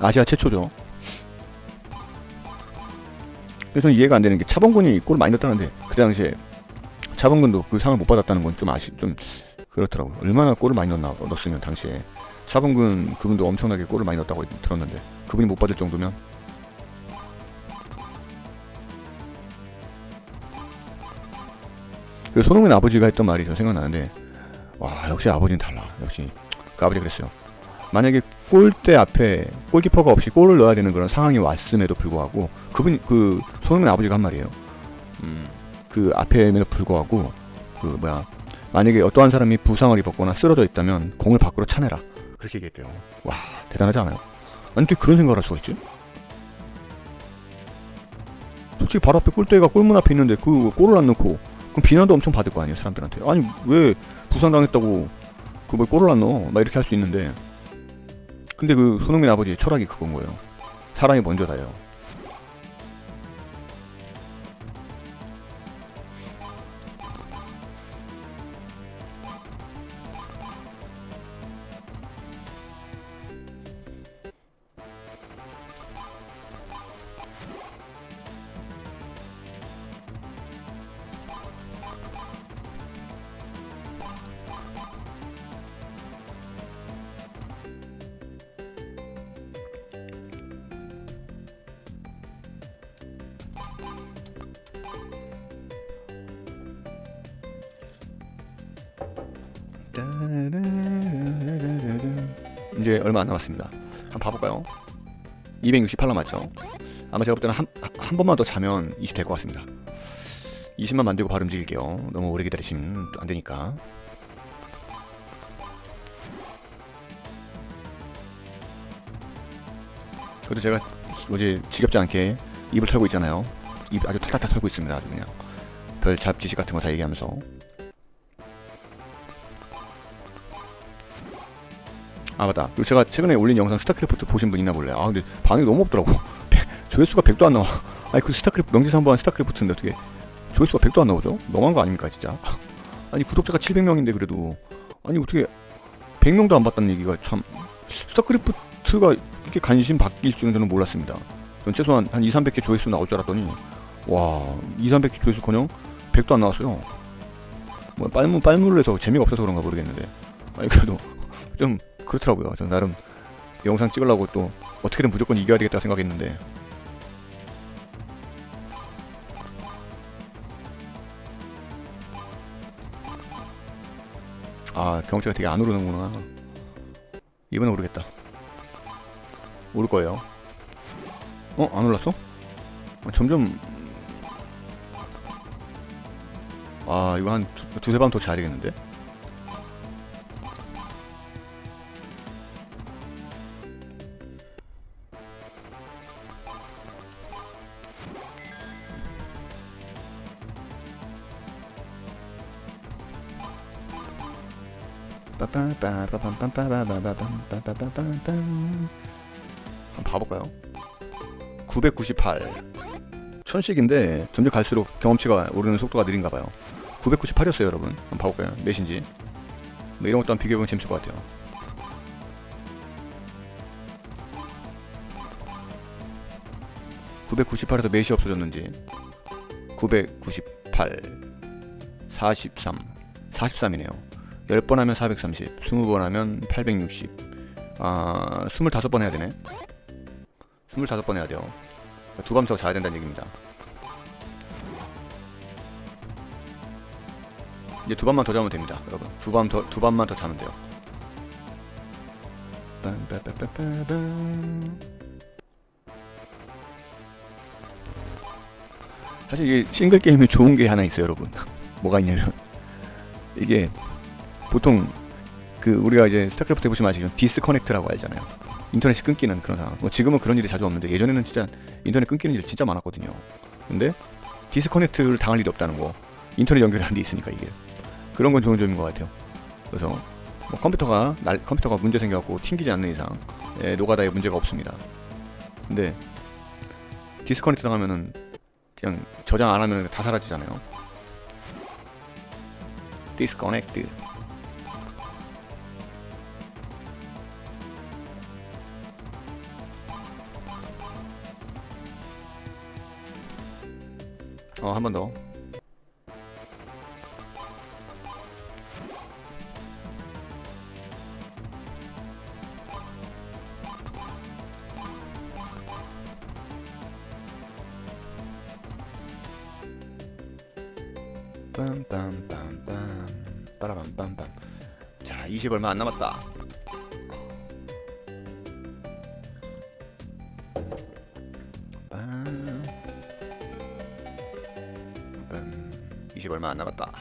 아시아 최초죠. 그래서 저는 이해가 안 되는 게, 차범근이 골을 많이 넣었다는데 그 당시에 차범근도 그 상을 못 받았다는 건 좀 그렇더라고요. 얼마나 골을 많이 넣었으면 당시에. 차범근 그분도 엄청나게 골을 많이 넣었다고 들었는데 그분이 못 받을 정도면. 그 손흥민 아버지가 했던 말이 저 생각나는데, 와 역시 아버지는 달라. 역시 그 아버지 그랬어요. 만약에 골대 앞에 골키퍼가 없이 골을 넣어야 되는 그런 상황이 왔음에도 불구하고, 그 손흥민 아버지가 한 말이에요. 그 앞에에도 불구하고 만약에 어떠한 사람이 부상을 입었거나 쓰러져 있다면 공을 밖으로 차내라, 그렇게 얘기했대요. 와 대단하지 않아요? 아니 어떻게 그런 생각을 할 수가 있지? 솔직히 바로 앞에 골대가 골문 앞에 있는데 그 골을 안 넣고, 그럼 비난도 엄청 받을 거 아니에요 사람들한테. 아니 왜 부상당했다고 그 뭐 골을 안 넣어 막 이렇게 할 수 있는데, 근데 그 손흥민 아버지의 철학이 그건 거예요. 사람이 먼저다요. 이제 얼마 안 남았습니다. 한번 봐볼까요? 268 남았죠. 아마 제가 볼 때는 한 번만 더 자면 20 될 것 같습니다. 20만 만들고 바로 움직일게요. 너무 오래 기다리시면 안 되니까. 그래도 제가 어제 지겹지 않게 입을 털고 있잖아요. 입 아주 탈탈탈 털고 있습니다. 아주 그냥 별 잡지식 같은 거 다 얘기하면서. 아 맞다. 그리고 제가 최근에 올린 영상 스타크래프트 보신 분 있나 몰래. 아 근데 반응이 너무 없더라고. 조회수가 100도 안 나와. 아니 그 명지상부한 스타크래프트인데 어떻게 조회수가 100도 안 나오죠? 너무한 거 아닙니까 진짜? 아니 구독자가 700명인데 그래도, 아니 어떻게 100명도 안 봤다는 얘기가 참. 스타크래프트가 이렇게 관심 바뀔 줄은 저는 몰랐습니다. 전 최소한 한 2, 300개 조회수 나올 줄 알았더니 와 2, 300개 조회수커녕 100도 안 나왔어요. 뭐 빨무를 해서 재미가 없어서 그런가 모르겠는데, 아니 그래도 좀 그렇더라고요. 저는 나름 영상 찍으려고 또 어떻게든 무조건 이겨야 되겠다 생각했는데, 아 경치가 되게 안 오르는구나. 이번엔 오르겠다. 오를 거예요. 안 올랐어? 점점. 아 이거 한 두세 번 더 자야 되겠는데? 한번 봐볼까요? 998 천씩인데 점점 갈수록 경험치가 오르는 속도가 느린가봐요. 998이었어요 여러분. 한번 봐볼까요? 몇인지. 뭐 이런 것도 한번 비교해보면 재밌을 것 같아요. (998에서) 몇이 없어졌는지. 998 43 43이네요 10번 하면 430, 20번 하면 860. 25번 해야 되네. 25번 해야 돼요. 두 밤 더 자야 된다는 얘기입니다. 이제 두 밤만 더 자면 됩니다, 여러분. 두 밤만 더 자면 돼요. 사실 이게 싱글 게임에 좋은 게 하나 있어요, 여러분. 뭐가 있냐면, 이게 보통 그 우리가 이제 스타크래프트 해보시면 아시겠지만 디스커넥트라고 알잖아요. 인터넷이 끊기는 그런 상황. 뭐 지금은 그런 일이 자주 없는데 예전에는 진짜 인터넷 끊기는 일 진짜 많았거든요. 근데 디스커넥트를 당할 일이 없다는 거. 인터넷 연결이 안 돼 있으니까 이게. 그런 건 좋은 점인 것 같아요. 그래서 뭐 컴퓨터가 문제 생겨갖고 튕기지 않는 이상 노가다에 문제가 없습니다. 근데 디스커넥트 당하면은 그냥 저장 안 하면 다 사라지잖아요. 디스커넥트. 한 번 더. 빰빰빰빰 빠라밤빰빰. 자, 20 얼마 안 남았다. 20 얼마 안 남았다.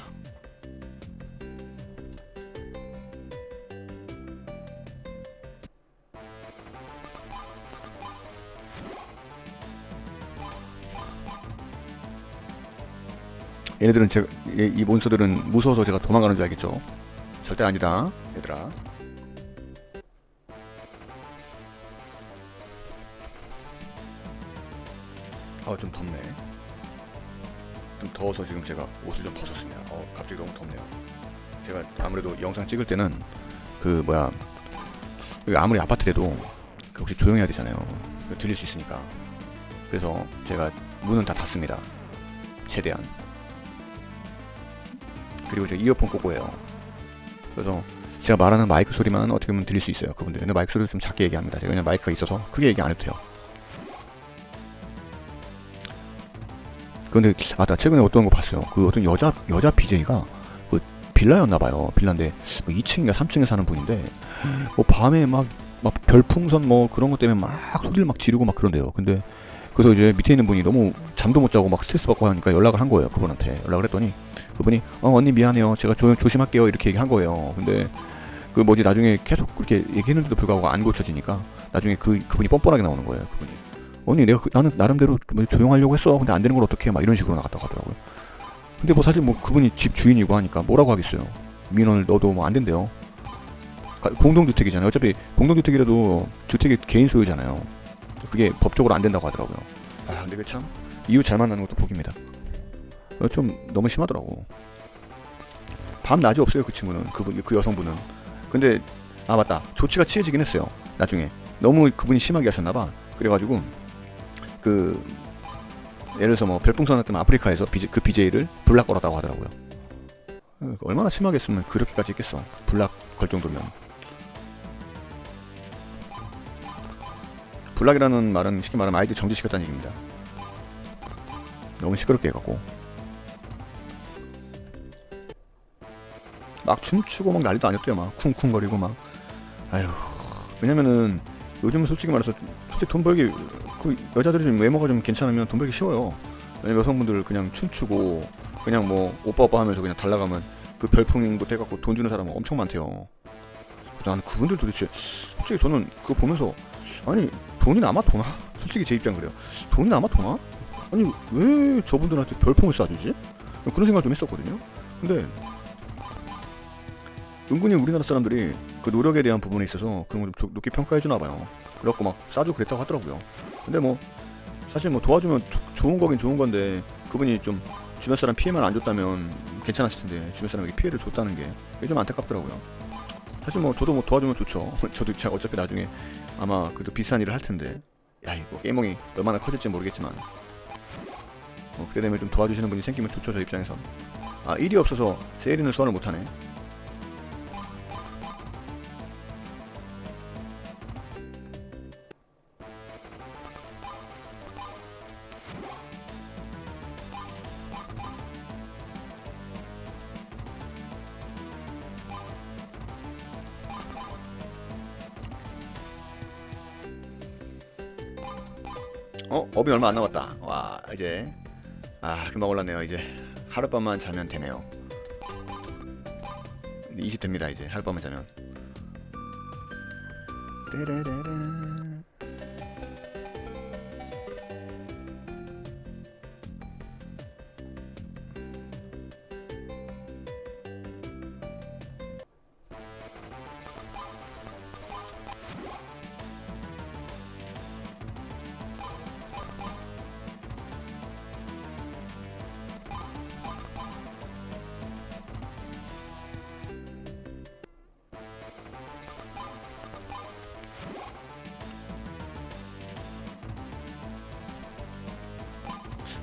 얘네들은 이 몬스터들은 무서워서 제가 도망가는 줄 알겠죠? 절대 아니다, 얘들아. 좀 덥네. 좀 더워서 지금 제가 옷을 좀 벗었습니다. 갑자기 너무 덥네요. 제가 아무래도 영상 찍을 때는 그 뭐야, 아무리 아파트래도 혹시 조용해야 되잖아요. 들릴 수 있으니까. 그래서 제가 문은 다 닫습니다. 최대한. 그리고 저 이어폰 꽂고 해요. 그래서 제가 말하는 마이크 소리만 어떻게 보면 들릴 수 있어요, 그분들. 근데 마이크 소리를 좀 작게 얘기합니다. 제가 그냥 마이크가 있어서 크게 얘기 안 해도 돼요. 근데 나 최근에 어떤 거 봤어요. 그 어떤 여자 BJ가 그 빌라였나봐요. 빌라인데 뭐 2층인가 3층에 사는 분인데 뭐 밤에 막 별풍선 뭐 그런 것 때문에 막 소리를 막 지르고 막 그런데요. 근데 그래서 이제 밑에 있는 분이 너무 잠도 못 자고 막 스트레스 받고 하니까 연락을 한 거예요. 그분한테 연락을 했더니 그분이 언니 미안해요. 제가 조심할게요. 이렇게 얘기한 거예요. 근데 그 뭐지 나중에 계속 그렇게 얘기했는데도 불구하고 안 고쳐지니까 나중에 그분이 뻔뻔하게 나오는 거예요. 그분이 언니 내가 나는 나름대로 뭐 조용하려고 했어. 근데 안 되는 걸 어떻게 해? 막 이런 식으로 나갔다고 하더라고요. 근데 뭐 사실 뭐 그분이 집 주인이고 하니까 뭐라고 하겠어요. 민원을 넣어도 뭐 안 된대요. 공동주택이잖아요. 어차피 공동주택이라도 주택이 개인 소유잖아요. 그게 법적으로 안 된다고 하더라고요. 근데 그 참 이웃 잘 만나는 것도 복입니다. 좀 너무 심하더라고. 밤낮이 없어요, 그 친구는. 그 여성분은. 근데 맞다, 조치가 취해지긴 했어요. 나중에 너무 그분이 심하게 하셨나봐. 그래가지고 그 예를 들어서 뭐 별풍선 같은 아프리카에서 그 BJ를 불락 걸었다고 하더라고요. 얼마나 심하게 했으면 그렇게까지 했겠어. 불락 걸 정도면. 불락이라는 말은 쉽게 말하면 아이들 정지시켰다는 얘기입니다. 너무 시끄럽게 해갖고 막 춤추고 막 난리도 아니었대요. 막 쿵쿵거리고 막. 아휴. 왜냐면은 요즘은 솔직히 말해서 돈 벌기, 그 여자들이 좀 외모가 좀 괜찮으면 돈 벌기 쉬워요. 왜냐면 여성분들 그냥 춤추고 그냥 뭐 오빠 하면서 그냥 달라가면 그 별풍부터 해갖고 돈 주는 사람은 엄청 많대요. 나는 그분들 도대체, 솔직히 저는 그거 보면서 아니 돈이 남아 도나? 솔직히 제 입장 그래요. 돈이 남아 도나? 아니 왜 저분들한테 별풍을 쏴주지? 그런 생각 좀 했었거든요. 근데 은근히 우리나라 사람들이 그 노력에 대한 부분에 있어서 그런 걸 좀 높게 평가해주나 봐요. 그래갖고 막 싸주고 그랬다고 하더라고요. 근데 뭐 사실 뭐 도와주면 좋은 거긴 좋은 건데 그분이 좀 주변 사람 피해만 안 줬다면 괜찮았을 텐데 주변 사람에게 피해를 줬다는 게 그게 좀 안타깝더라고요. 사실 뭐 저도 뭐 도와주면 좋죠. 저도 어차피 나중에 아마 그래도 비슷한 일을 할 텐데, 야 이거 게임멍이 얼마나 커질지 모르겠지만 그때 되면 좀 도와주시는 분이 생기면 좋죠, 저 입장에서. 일이 없어서 세일인을 소환을 못하네. 업이 얼마 안 남았다. 와, 이제 금방 올랐네요. 이제 하룻밤만 자면 되네요. 20 됩니다. 이제 하룻밤만 자면. 떼레레레.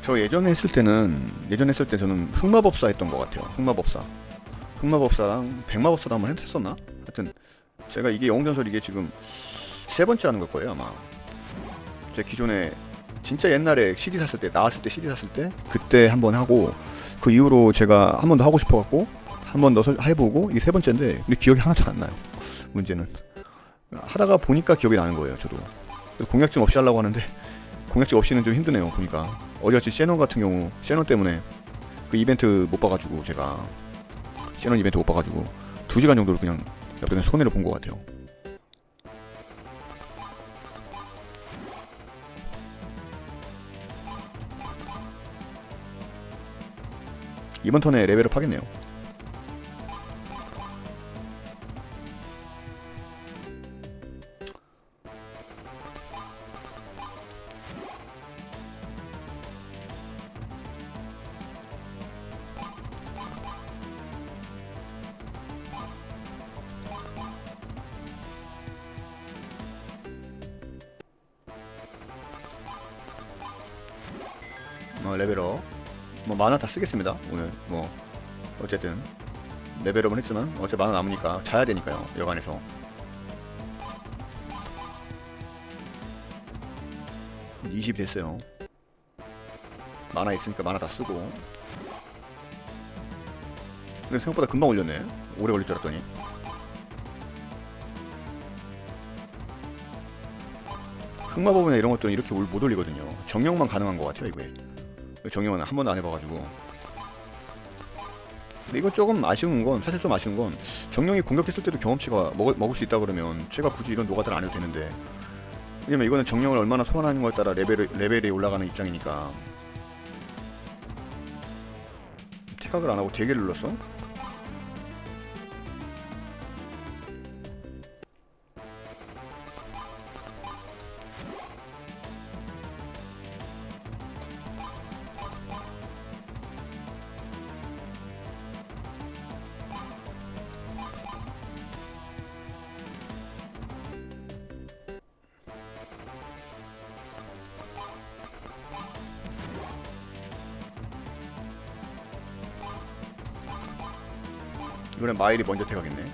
저 예전에 했을 때 저는 흑마법사 했던 것 같아요. 흑마법사랑 백마법사도 한번 했었나? 하여튼 제가 이게 영웅전설 이게 지금 세 번째 하는 걸 거예요 아마. 제 기존에 진짜 옛날에 CD 샀을 때 나왔을 때 CD 샀을 때 그때 한번 하고 그 이후로 제가 한 번 더 하고 싶어갖고 한 번 더 해보고 이게 세 번째인데 근데 기억이 하나도 안 나요. 문제는 하다가 보니까 기억이 나는 거예요. 저도 공략증 없이 하려고 하는데 공략증 없이는 좀 힘드네요. 보니까 어제같이 셰넌 같은 경우 셰넌 때문에 그 이벤트 못 봐가지고 제가 셰넌 이벤트 못 봐가지고 2시간 정도를 그냥 옆에 손해를 본 것 같아요. 이번 턴에 레벨업 하겠네요. 레벨업 뭐 만화 다 쓰겠습니다. 오늘 뭐 어쨌든 레벨업은 했지만 어차피 만화 남으니까 자야 되니까요. 여관에서 20 됐어요. 만화 있으니까 만화 다 쓰고. 근데 생각보다 금방 올렸네. 오래 걸릴 줄 알았더니. 흑마법이나 이런 것들은 이렇게 못 올리거든요. 정령만 가능한 것 같아요. 이거에 정령은 한 번도 안 해봐가지고. 근데 이건 조금 아쉬운 건, 사실 좀 아쉬운 건 정령이 공격했을 때도 경험치가 먹을 수 있다 그러면 제가 굳이 이런 노가다를 안 해도 되는데, 왜냐면 이거는 정령을 얼마나 소환하는 거에 따라 레벨이 올라가는 입장이니까. 태각을 안 하고 대기를 눌렀어? 이번엔 마일이 먼저 태가겠네.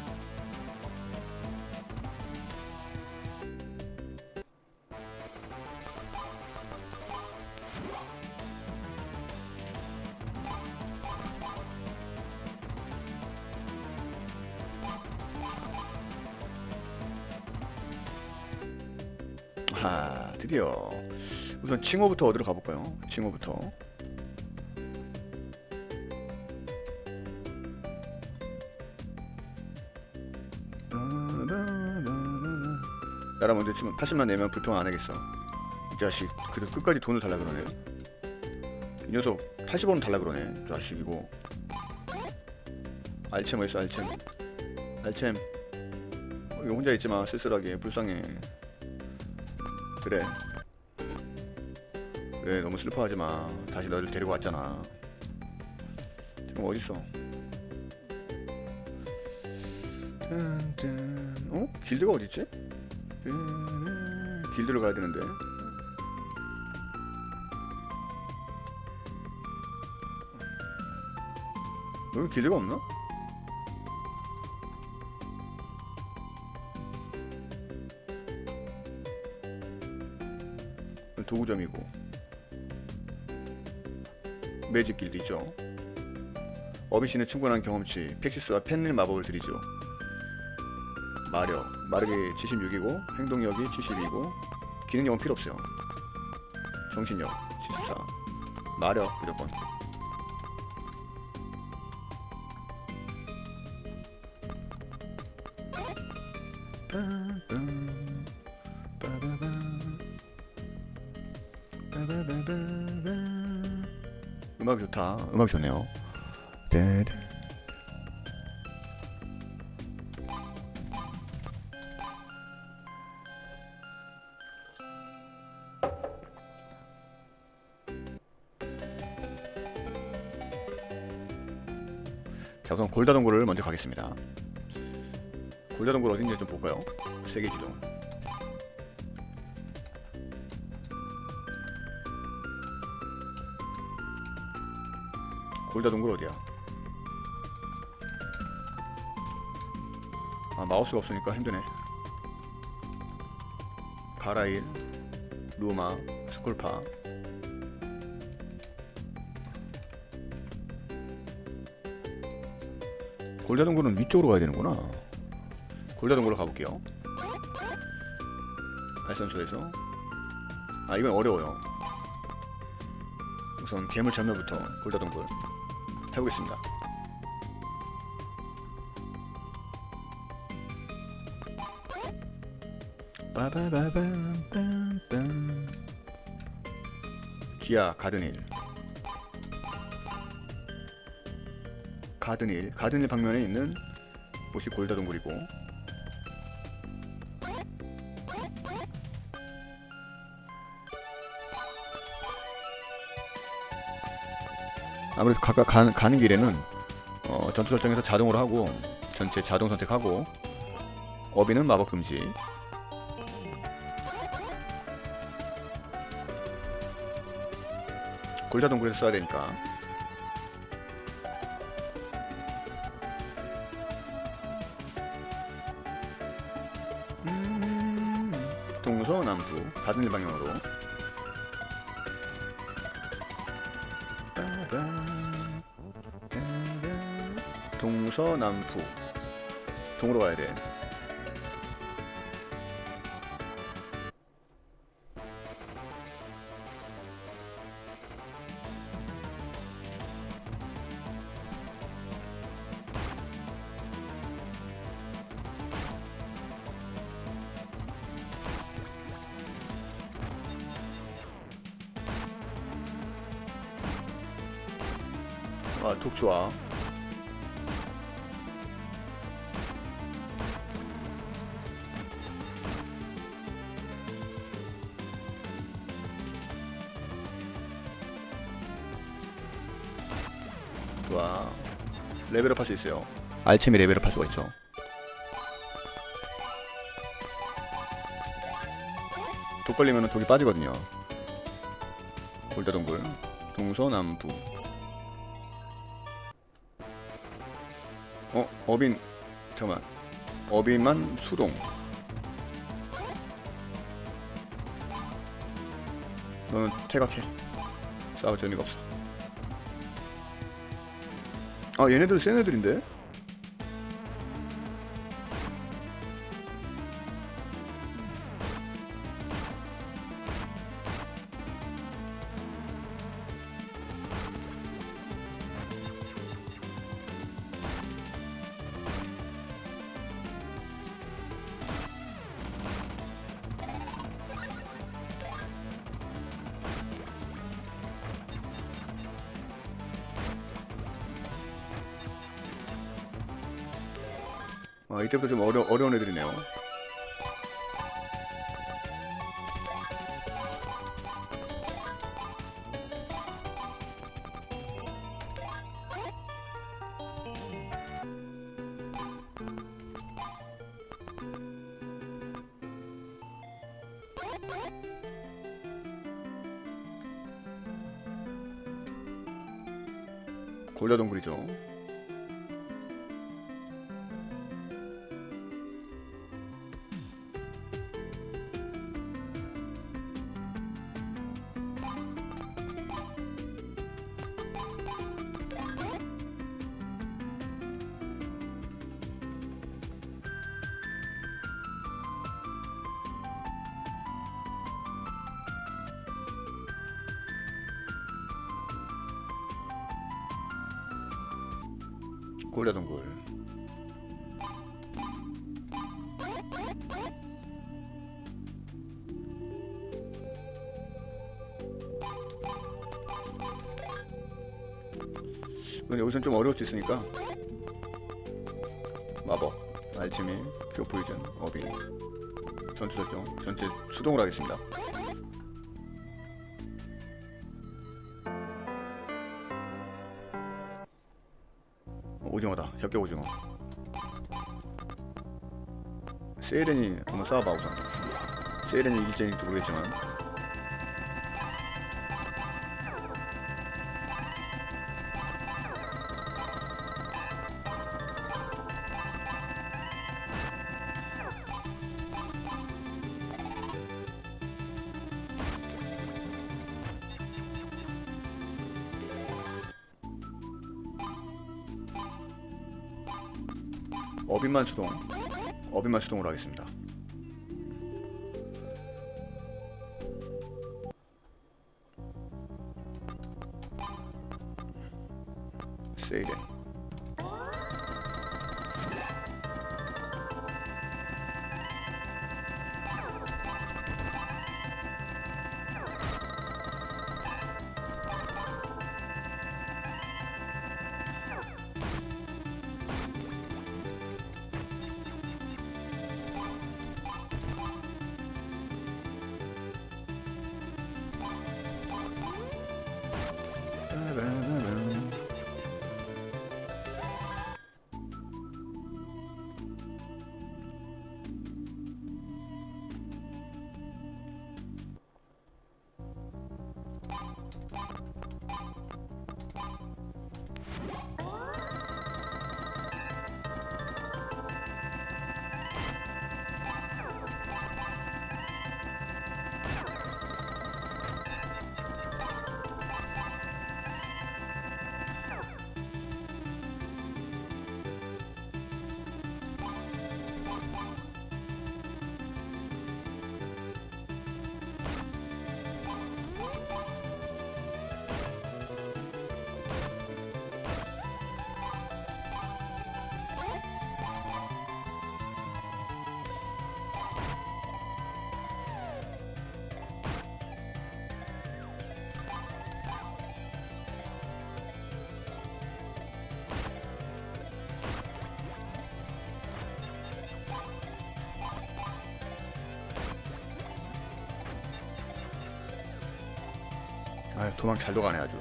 아, 드디어 우선 칭호부터 어디로 가볼까요? 칭호부터. 여러분들 지금 80만 내면 불평 안 하겠어. 이 자식 그래도 끝까지 돈을 달라 그러네. 이 녀석 80원은 달라 그러네. 자식이고. 알챔 어딨어? 알챔 이거 혼자 있지마. 쓸쓸하게 불쌍해. 그래 너무 슬퍼하지마. 다시 너를 데리고 왔잖아. 지금 어딨어? 어? 길드가 어딨지? 길드를 가야 되는데. 여기 길드가 없나? 도구점이고 매직 길드 있죠. 어비씨는 충분한 경험치, 팩시스와 펜릴 마법을 들이죠. 마력이 76이고 행동력이 72이고 기능력은 필요 없어요. 정신력 74. 마력 무조건. 음악이 좋다. 음악이 좋네요. 자, 우선 골다동굴을 먼저 가겠습니다. 골다동굴 어딘지 좀 볼까요? 세계지도. 골다동굴 어디야? 아, 마우스가 없으니까 힘드네. 가라일, 루마, 스콜파. 골자동굴은 위쪽으로 가야 되는구나. 골자동굴로 가볼게요. 발산소에서. 아, 이건 어려워요. 우선 괴물 전멸부터 골자동굴 해보겠습니다. 빠바바밤빰빰. 기아 가든힐. 가든힐 방면에 있는 곳이 골자동굴이고, 아무래도 각각 가는 길에는 전투 설정에서 자동으로 하고, 전체 자동 선택하고, 어비는 마법 금지. 골자동굴에서 써야 되니까. 동서 남부 가든힐 방향으로. 동서 남부 동으로 가야 돼. 아, 독 좋아. 좋아. 레벨업 할 수 있어요. 알체미 레벨업 할 수가 있죠. 독 걸리면 독이 빠지거든요. 골자동굴 동서남부. 어빈, 잠깐만. 어빈만 수동. 너는 퇴각해. 싸울 재미가 없어. 아, 얘네들 센 애들인데? 아, 이때부터 좀 어려운 애들이네요. 골자동굴이죠. 골자동굴. 여기선 좀 어려울 수 있으니까 마법, 알체미, 큐어 포이즌, 어빈, 전투 설정 전체 수동으로 하겠습니다. 오징어다. 협격 오징어. 세이렌이 한번 싸워봐 우선. 세이렌이 이길지 모르겠지만. 어빈만 수동으로 하겠습니다. 세이렌. 아, 도망 잘 도가네 아주.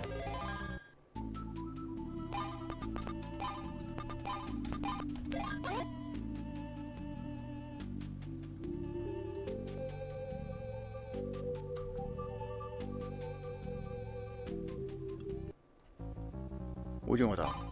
오징어다.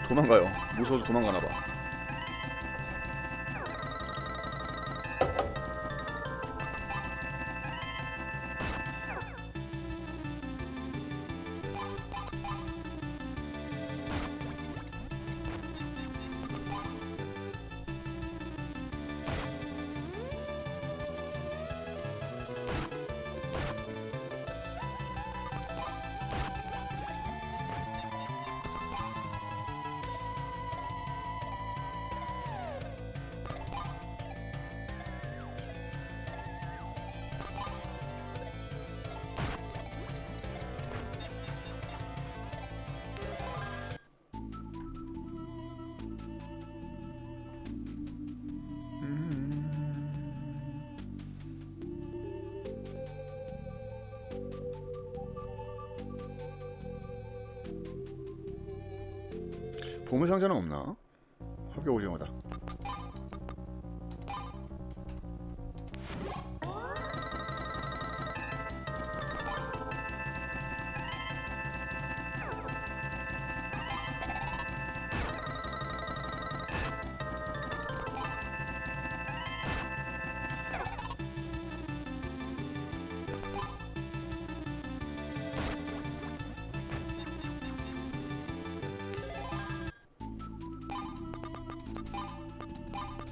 도망가요. 무서워서 도망가나봐. 보물상자는 없나? 합격 오징어다.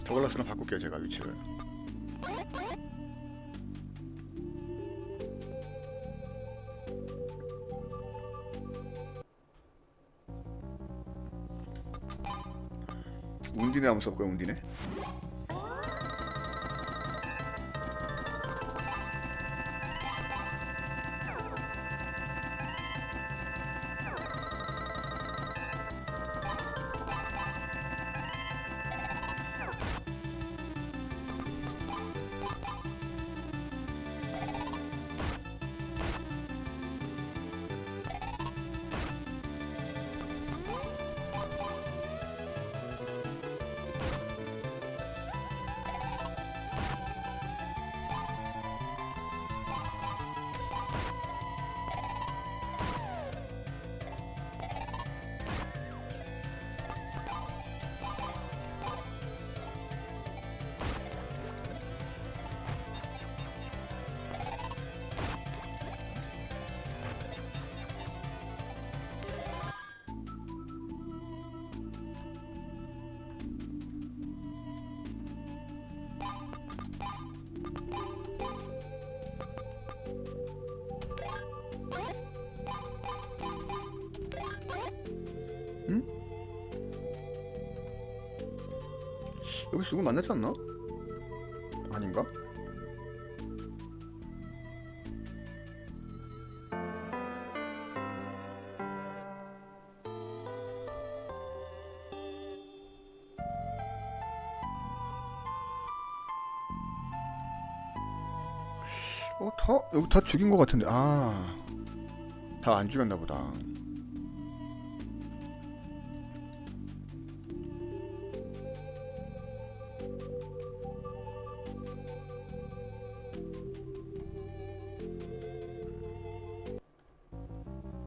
더글라스랑 바꿀게요 제가 위치를. 운디네 한번 써볼까요? 운디네. 응? 여기서 누구 만나지 않나? 아닌가? 여기 다 죽인 것 같은데. 아, 다 안 죽였나 보다.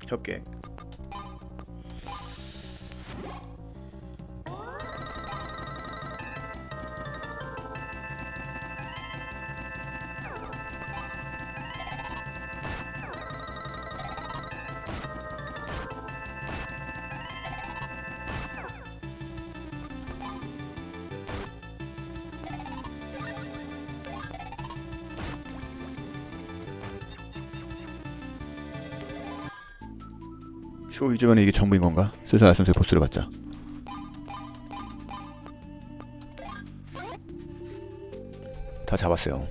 접게. 쇼 유저만에 이게 전부인 건가? 슬슬 알선수의 보스를 받자. 다 잡았어요.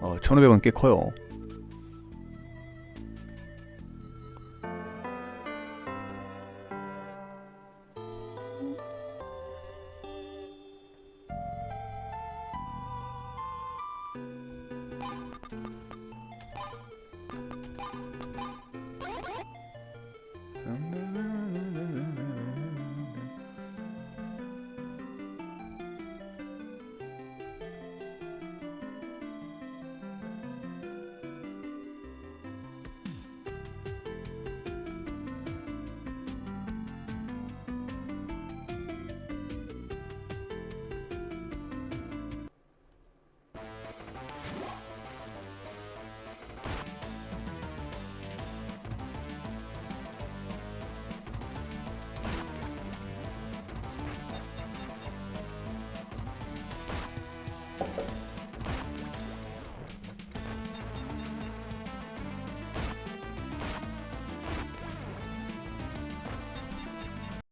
어, 1500원 꽤 커요.